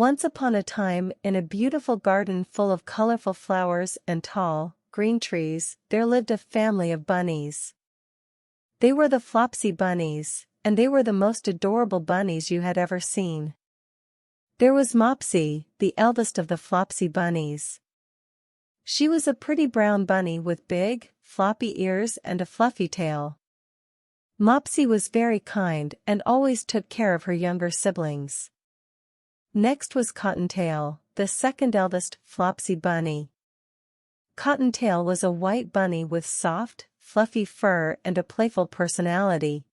Once upon a time, in a beautiful garden full of colorful flowers and tall, green trees, there lived a family of bunnies. They were the Flopsy Bunnies, and they were the most adorable bunnies you had ever seen. There was Mopsy, the eldest of the Flopsy Bunnies. She was a pretty brown bunny with big, floppy ears and a fluffy tail. Mopsy was very kind and always took care of her younger siblings. Next was Cottontail, the second eldest Flopsy Bunny. Cottontail was a white bunny with soft, fluffy fur and a playful personality.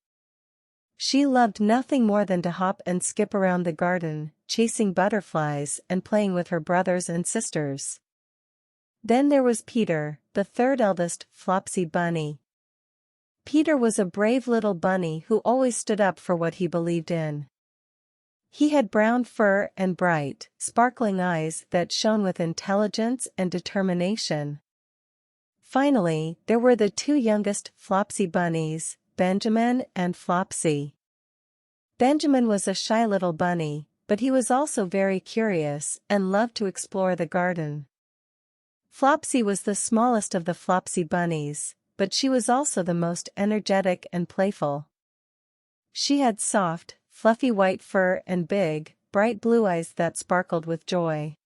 She loved nothing more than to hop and skip around the garden, chasing butterflies and playing with her brothers and sisters. Then there was Peter, the third eldest Flopsy Bunny. Peter was a brave little bunny who always stood up for what he believed in. He had brown fur and bright, sparkling eyes that shone with intelligence and determination. Finally, there were the two youngest Flopsy Bunnies, Benjamin and Flopsy. Benjamin was a shy little bunny, but he was also very curious and loved to explore the garden. Flopsy was the smallest of the Flopsy Bunnies, but she was also the most energetic and playful. She had soft, fluffy white fur and big, bright blue eyes that sparkled with joy.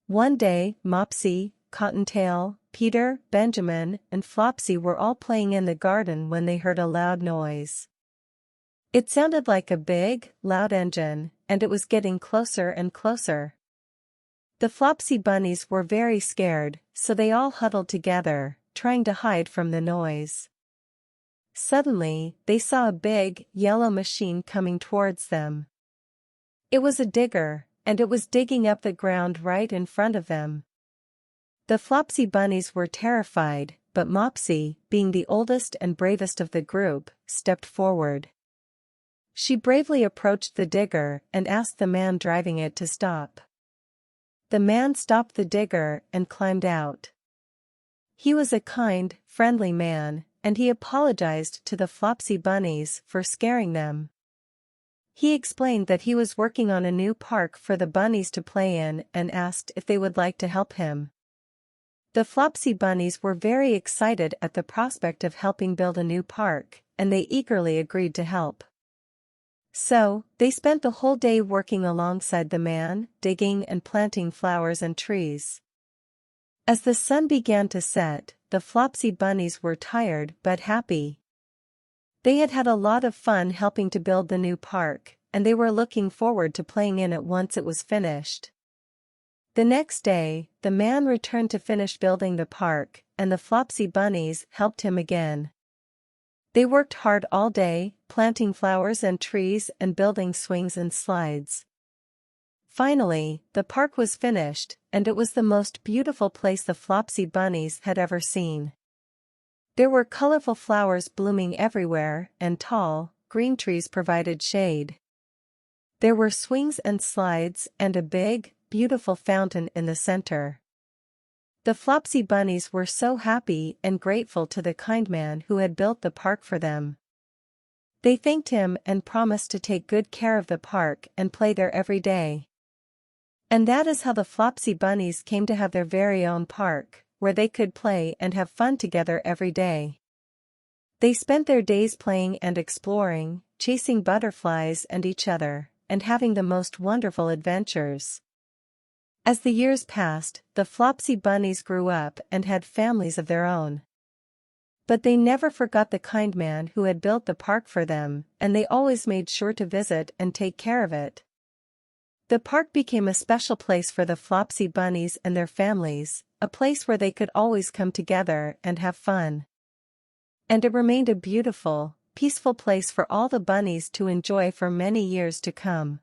One day, Mopsy, Cottontail, Peter, Benjamin, and Flopsy were all playing in the garden when they heard a loud noise. It sounded like a big, loud engine, and it was getting closer and closer. The Flopsy Bunnies were very scared, so they all huddled together, trying to hide from the noise. Suddenly, they saw a big, yellow machine coming towards them. It was a digger, and it was digging up the ground right in front of them. The Flopsy Bunnies were terrified, but Mopsy, being the oldest and bravest of the group, stepped forward. She bravely approached the digger and asked the man driving it to stop. The man stopped the digger and climbed out. He was a kind, friendly man, and he apologized to the Flopsy Bunnies for scaring them. He explained that he was working on a new park for the bunnies to play in and asked if they would like to help him. The Flopsy Bunnies were very excited at the prospect of helping build a new park, and they eagerly agreed to help. So, they spent the whole day working alongside the man, digging and planting flowers and trees. As the sun began to set, the Flopsy Bunnies were tired but happy. They had had a lot of fun helping to build the new park, and they were looking forward to playing in it once it was finished. The next day, the man returned to finish building the park, and the Flopsy Bunnies helped him again. They worked hard all day, planting flowers and trees and building swings and slides. Finally, the park was finished, and it was the most beautiful place the Flopsy Bunnies had ever seen. There were colorful flowers blooming everywhere, and tall, green trees provided shade. There were swings and slides and a big, beautiful fountain in the center. The Flopsy Bunnies were so happy and grateful to the kind man who had built the park for them. They thanked him and promised to take good care of the park and play there every day. And that is how the Flopsy Bunnies came to have their very own park, where they could play and have fun together every day. They spent their days playing and exploring, chasing butterflies and each other, and having the most wonderful adventures. As the years passed, the Flopsy Bunnies grew up and had families of their own. But they never forgot the kind man who had built the park for them, and they always made sure to visit and take care of it. The park became a special place for the Flopsy Bunnies and their families, a place where they could always come together and have fun. And it remained a beautiful, peaceful place for all the bunnies to enjoy for many years to come.